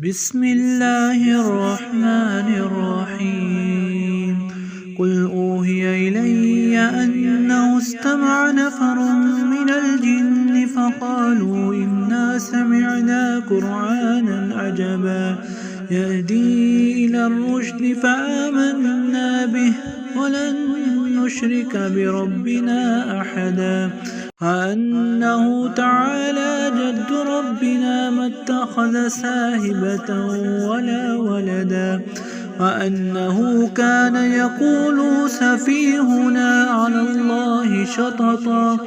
بسم الله الرحمن الرحيم قل أوحي إلي أنه استمع نفر من الجن فقالوا إنا سمعنا قرآنا عجبا يهدي إلى الرشد فآمنا به ولن نشرك بربنا أحدا وأنه تعالى جد ربنا ما اتخذ ساهبة ولا ولدا وأنه كان يقول سفيهنا على الله شططا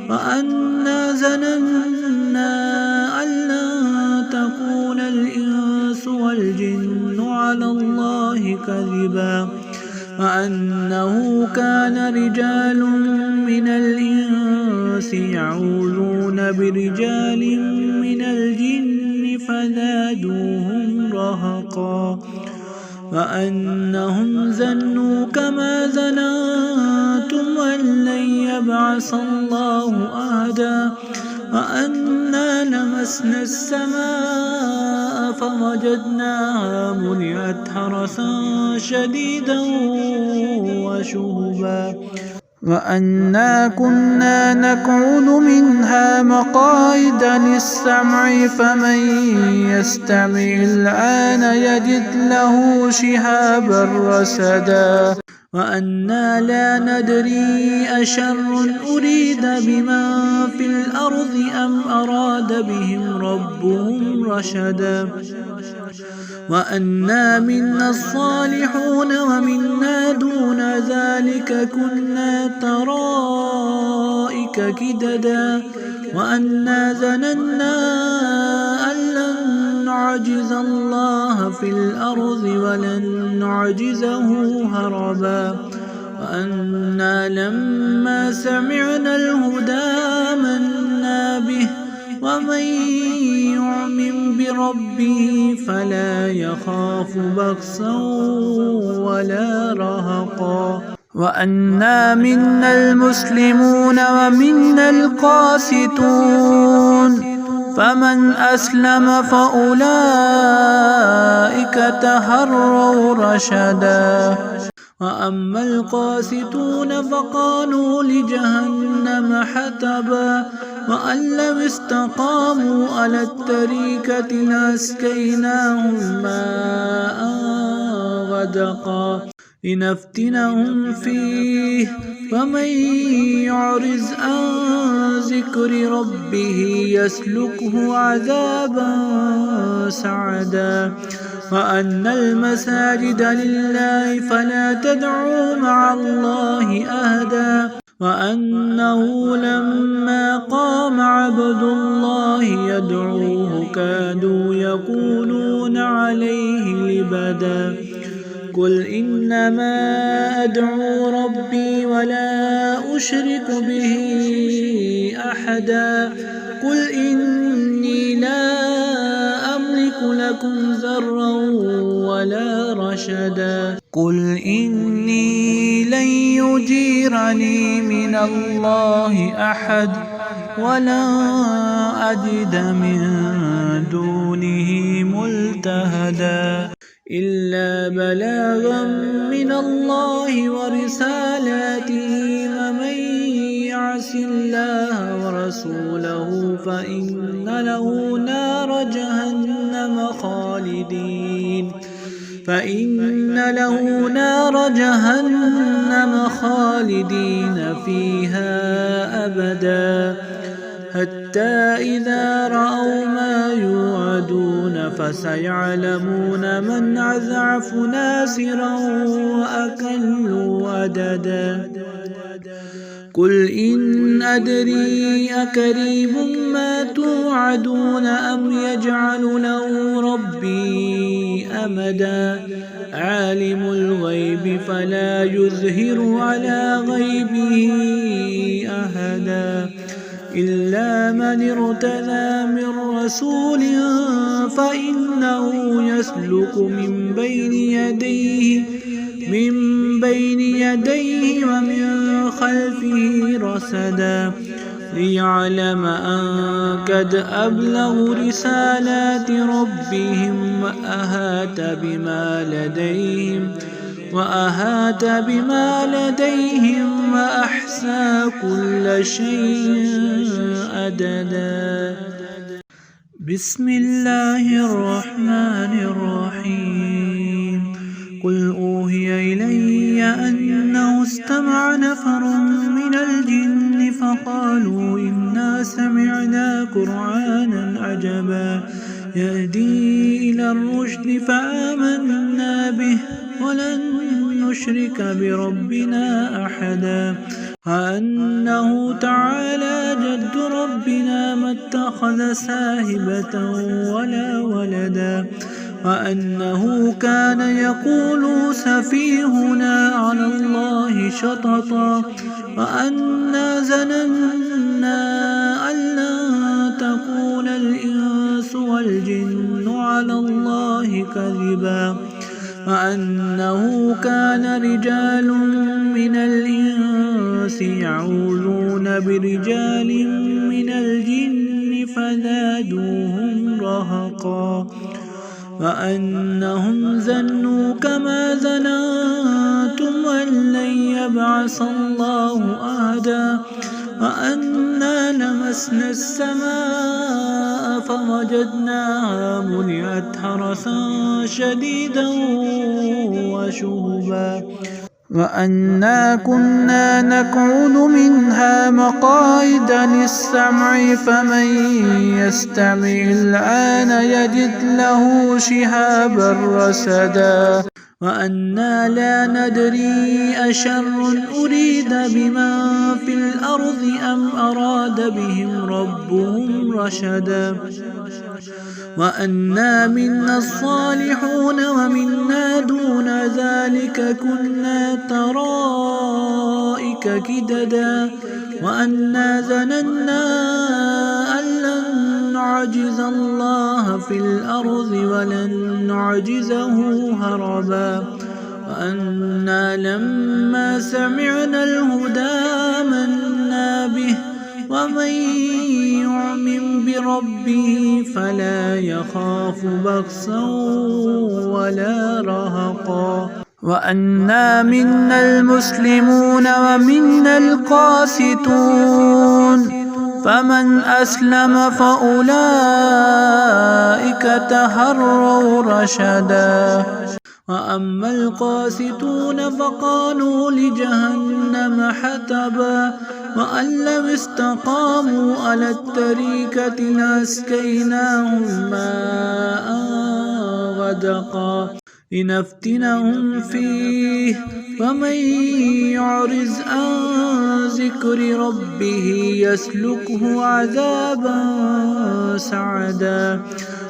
وأنا ظننا أن لن تقول الإنس والجن على الله كذبا وأنه كان رجال من الإنس يعوذون برجال من الجن فزادوهم رهقا وأنهم ظنوا كما ظننتم أن لن يبعث الله أحدا وأنا لمسنا السماء فوجدناها ملئت حرسا شديدا وشهبا وأنا كنا نقعد منها مقاعد للسمع فمن يستمع الآن يجد له شهابا رصدا وأنا لا ندري أشر أريد بمن في الأرض أم أراد بهم ربهم رشدا وأنا منا الصالحون ومنا دون ذلك كنا طرائق كددا وأنا ظننا أن لن نعجز الله في الأرض ولن نعجزه هربا وأنا لما سمعنا الهدى آمنا به ومن يؤمن بربه فلا يخاف بخسا ولا رهقا وأنا منا المسلمون ومنا القاسطون فمن أسلم فأولئك تحروا رشدا وأما القاسطون فقالوا لجهنم حطبا وأن لم استقاموا على الطريقة لأسقيناهم ماء غدقا لنفتنهم فيه ومن يعرض عن ذكر ربه يسلكه عذابا سعدا وأن المساجد لله فلا تدعوا مع الله أحدا وأنه لما قام عبد الله يدعوه كادوا يكونون عليه لبدا قل إنما أدعو ربي ولا أشرك به أحدا قل إني لا أملك لكم ضرا ولا رشدا قل إني لن يجيرني من الله أحد ولا أجد من دونه ملتهدا إلا بلاغا من الله ورسالاته ومن يعص الله ورسوله فإن له نار جهنم خالدين فيها أبدا حتى إذا رأوا ما يوعدون فسيعلمون من أضعف ناصرا وأقل عددا قل إن أدري أقريب ما توعدون أم يجعل له ربي أمدا عالم الغيب فلا يظهر على غيبه أحدا إلا من ارتضى من رسول فإنه يسلك من بين يديه ومن خلفه رصدا ليعلم أن قد أبلغوا رسالات ربهم وأحاط بما لديهم وأحصى كل شيء عددا. بسم الله الرحمن الرحيم. قل أوحي إلي أنه استمع نفر من الجن فقالوا إنا سمعنا قرآنا عجبا يهدي إلى الرشد فآمنا به ولن نشرك بربنا أحدا. وأنه تعالى جد ربنا ما اتخذ صاحبة ولا ولدا وأنه كان يقول سفيهنا على الله شططا وأنا ظننا أن لن تقول الإنس والجن على الله كذبا وأنه كان رجال من الإنس يعوذون برجال من الجن فزادوهم رهقا وأنهم ظنوا كما ظننتم أن لن يبعث الله أحدا وأنا لمسنا السماء فوجدناها ملئت حرسا شديدا وشهبا وأنا كنا نقعد منها مقاعد للسمع فمن يستمع الآن يجد له شهابا رصدا. وأنا لا ندري أشر أريد بمن في الأرض أم أراد بهم ربهم رشدا. وأنا منا الصالحون ومنا دون ذلك كنا طرائق كددا وأنا ظننا أن لن نعجز الله في الأرض ولن نعجزه هربا وأنا لما سمعنا الهدى آمنا به ومن يؤمن بربه فلا يخاف بخسا ولا رهقا. وأنا منا المسلمون ومنا القاسطون فمن أسلم فأولئك تحروا رشدا. وأما القاسطون فقالوا لجهنم حطبا وأن لو استقاموا على الطريقة لأسقيناهم ماء غدقا لنفتنهم فيه ومن يعرض عن ذكر ربه يسلكه عذابا سعدا.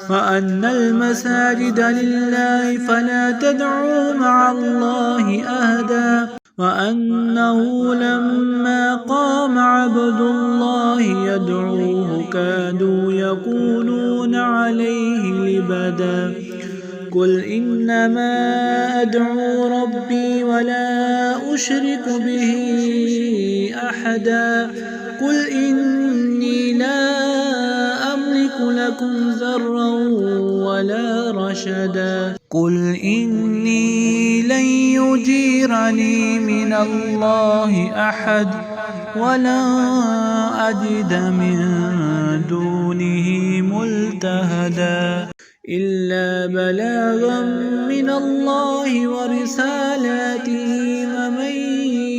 وأن المساجد لله فلا تدعوا مع الله أحدا وأنه لما قام عبد الله يدعوه كادوا يكونون عليه لبدا. قل إنما أدعو ربي ولا أشرك به أحدا. قل إني لا أملك لكم ضرا ولا رشدا. قل إني لن يجيرني من الله أحد ولن أجد من دونه ملتهدا إلا بلاغا من الله ورسالاته ومن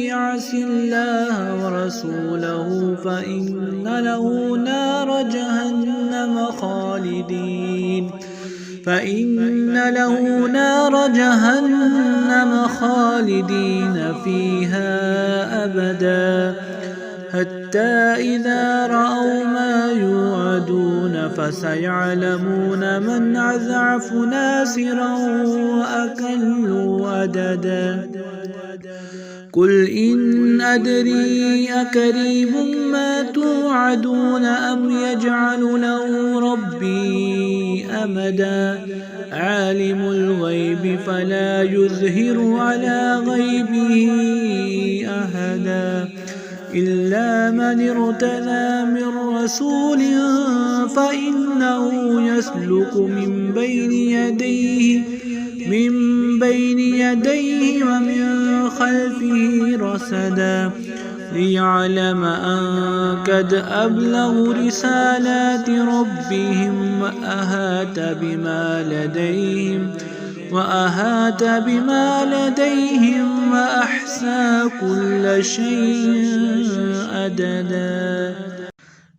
يعص الله ورسوله فإن له نار جهنم خالدين فيها أبدا حتى إذا رأوا ما يوعدون فسيعلمون من أضعف ناصرا وأقل عددا. قل إن أدري أقريب ما توعدون أم يجعل له ربي أمدا. عالم الغيب فلا يظهر على غيبه أحدا إلا من ارتدى من رسول فإنه يسلك من بين يديه ومن خلفه رصدا ليعلم أن قد أبلغوا رسالات ربهم وأحاط بما لديهم وأحصى كل شيء عددا.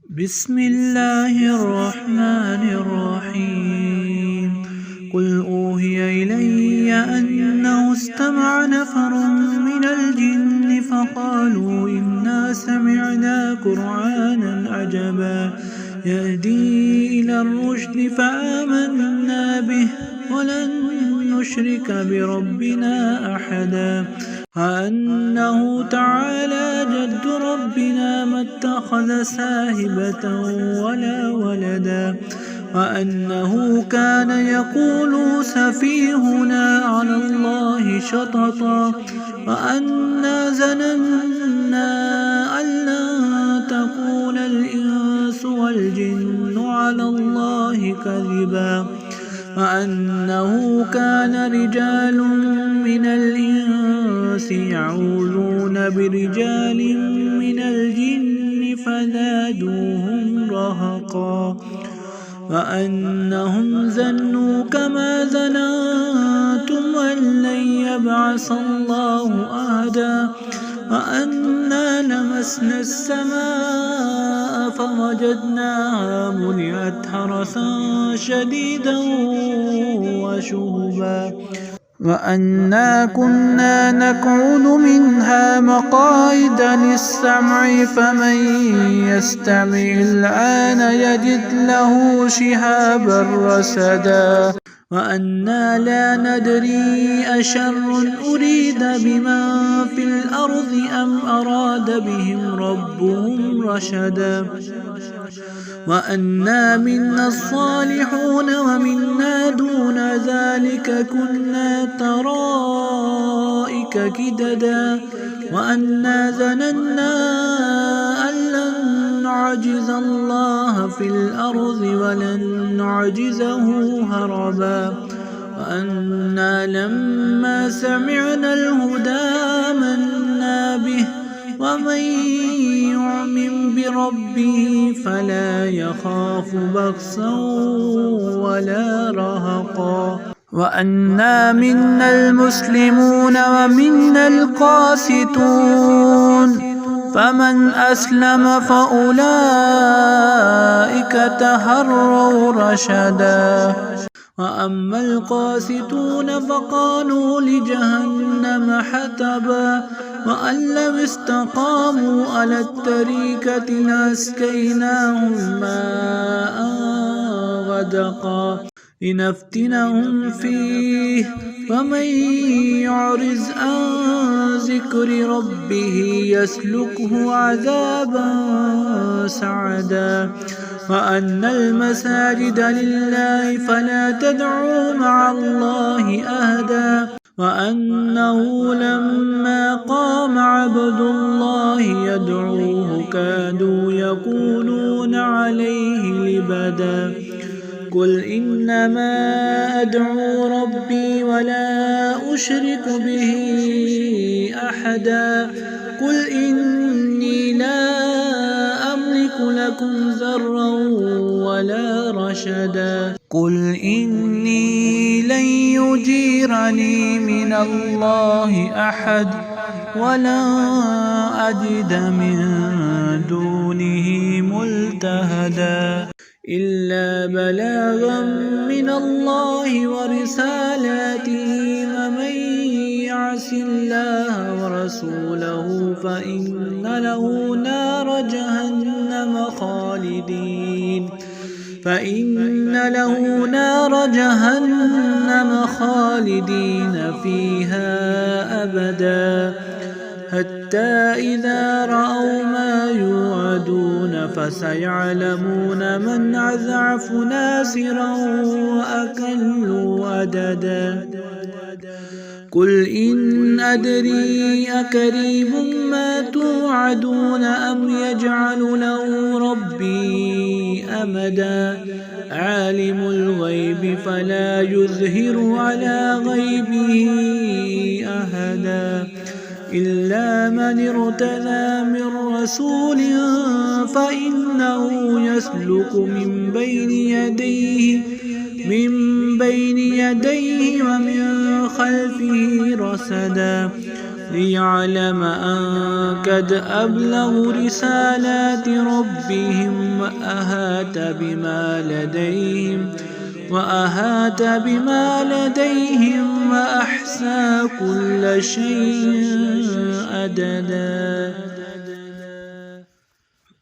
بسم الله الرحمن الرحيم. قل أوحي إلي أنه استمع نفر من الجن فقالوا إنا سمعنا قرآنا عجبا يهدي إلى الرشد فآمنا به ولن نشرك بربنا أحدا وأنه تعالى جد ربنا ما اتخذ صاحبة ولا ولدا وأنه كان يقول سفيهنا على الله شططا وأنا ظننا أن لن تكون الإنس والجن على الله كذبا وأنه كان رجال من الإنس يعوذون برجال من الجن فزادوهم رهقا وأنهم ظنوا كما ظننتم أن لن يبعث الله أحدا وأنا لمسنا السماء فوجدناها ملئت حرسا شديدا وشهبا وأنا كنا نقعد منها مقاعد للسمع فمن يستمع الآن يجد له شهابا رصدا وأنا لا ندري أشر أريد بمن في الأرض أم أراد بهم ربهم رشدا وأنا منا الصالحون ومنا دون ذلك كنا طرائق كددا وأنا ظننا أن لن نعجز الله في الأرض ولن نعجزه هربا وأنا لما سمعنا الهدى آمنا به ومن يؤمن بربه فلا يخاف بخسا ولا رهقا وأنا منا المسلمون ومنا القاسطون فمن أسلم فأولئك تحروا رشدا وأما القاسطون فقالوا لجهنم حطبا وأن لم استقاموا على الطريقة لأسقيناهم ماء غدقا لنفتنهم فيه ومن يعرض عن ذكر ربه يسلكه عذابا صعدا وأن المساجد لله فلا تدعوا مع الله أحدا وأنه لما قام عبد الله يدعوه كادوا يكونون عليه لبدا قل إنما أدعو ربي ولا أشرك به أحدا قل إني لا أملك لكم ضرا ولا رشدا قل إني لن يجيرني من الله أحد ولن أجد من دونه ملتهدا إلا بلاغا من الله ورسالاته ومن يعص الله ورسوله فإن له نار جهنم خالدين فيها أبدا حتى إذا رأوا ما يوعدون فسيعلمون من أضعف ناصرا وأقل عددا قل إن أدري أقريب ما توعدون أم يجعل له ربي أمدا عالم الغيب فلا يظهر على غيبه أحدا إلا من ارتضى من رسول فإنه يسلك من بين يديه ومن خلفه رصدا ليعلم أن قد أبلغوا رسالات ربهم وأحاط بما لديهم وأحصى كل شيء عددا.